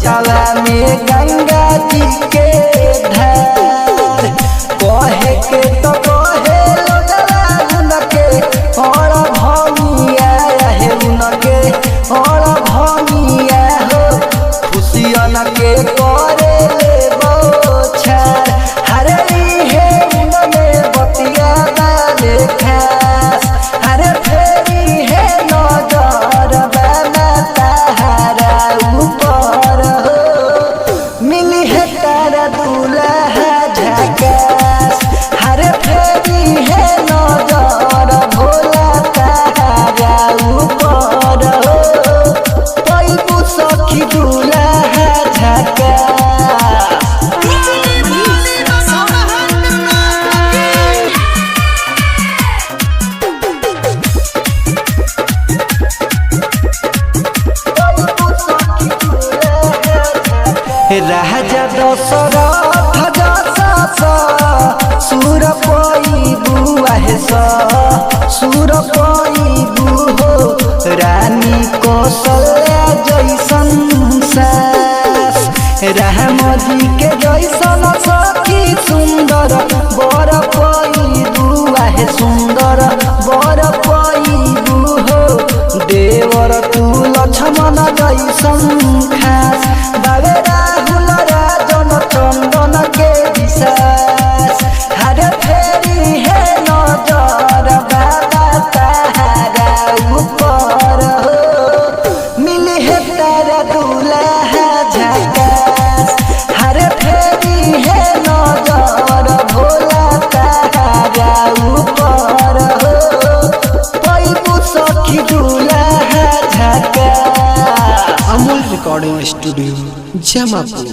जटावा में गंगा जी के धार कहे के तो कहे लोगवा उनके और भंगिया है उनके और भंगिया हो खुशियन के करे ले बोछार हरे हे उनमे बतिया डाले खास हरे फेरी है नजर बना तारा ऊपर हो मिली है तारा दूल्हा झकास हरे फेरी है नजर भोला तारा ऊपर हो पैबू सखी दूल्हा झकास। राजा दशरथ सुर पैबू आहे सुर पैबू हो रानी कौशल्या जैसन सास राम जी के जैसन सखी सुंदर बर पैबू आहे सुंदर बर पैबू हो देवर तू लक्ष्मण जैसन खास बाबे राहुल राजन चंदन के विश्वास हरे फेरी है नजर बाबा तारा ऊपर हो मिली है तारा दूल्हा झकास हरे फेरी है नजर भोला तारा ऊपर हो पैबू सखी दूल्हा झकास। Amul recording studio Jamapur.